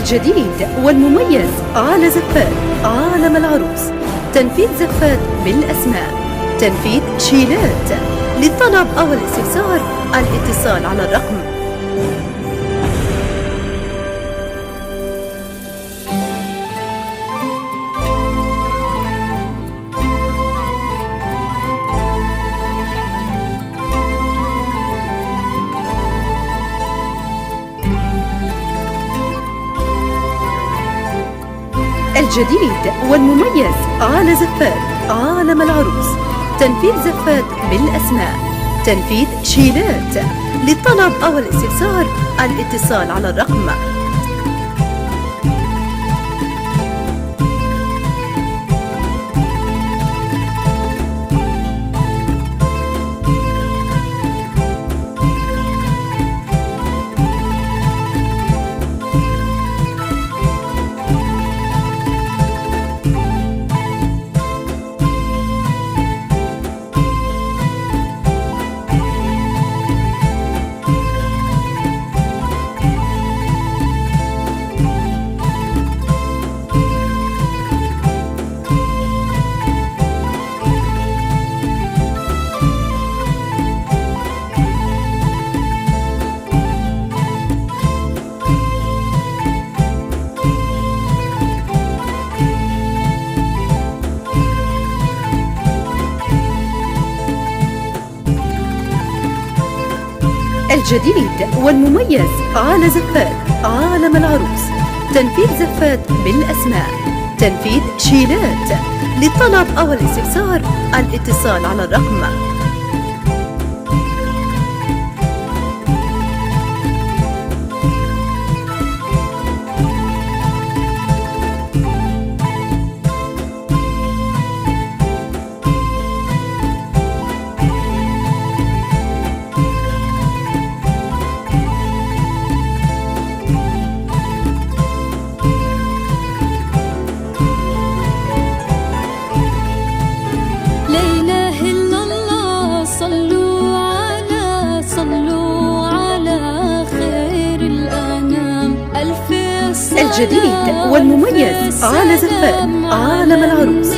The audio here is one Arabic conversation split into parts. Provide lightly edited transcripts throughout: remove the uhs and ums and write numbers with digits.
الجديد والمميز على زفات عالم العروس. تنفيذ زفات بالأسماء، تنفيذ شيلات. للطلب أو الاستفسار الاتصال على الرقم الجديد والمميز على زفات عالم العروس. تنفيذ زفات بالأسماء، تنفيذ شيلات. للطلب أو الاستفسار الاتصال على الرقم الجديد والمميز على زفات عالم العروس. تنفيذ زفات بالأسماء، تنفيذ شيلات. للطلب أو الاستفسار الاتصال على الرقم الجديد والمميز على زفات عالم العروس.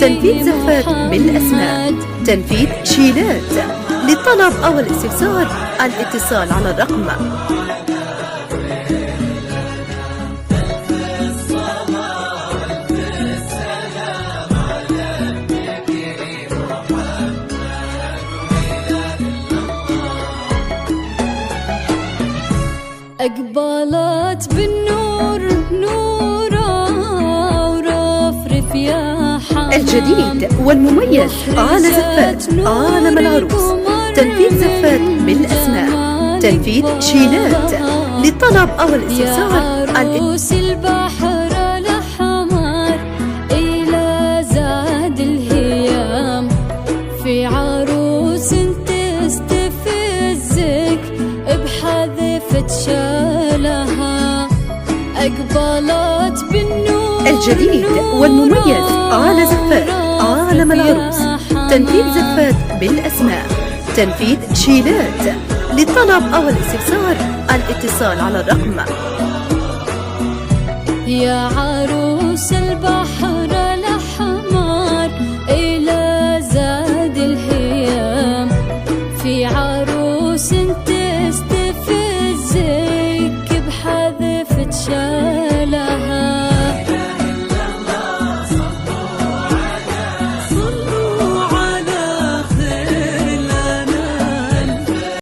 تنفيذ زفات بالأسماء، تنفيذ شيلات. للطلب أو الاستفسار الاتصال على الرقم أقبلت بالنور نورا ورفرف يا حمام. الجديد والمميز على زفات عالم العروس. تنفيذ زفات بالأسماء، تنفيذ شيلات. للطلب أو الاستفسار عروس البحر الأحمر إلى زاد الهيام. في عروس تستفزك بحذفة شالها. أقبلت بالنور الجديد والمميز على زفات عالم العروس. تنفيذ زفات بالأسماء، تنفيذ شيلات. للطلب أو الاستفسار الاتصال على الرقم يا عروس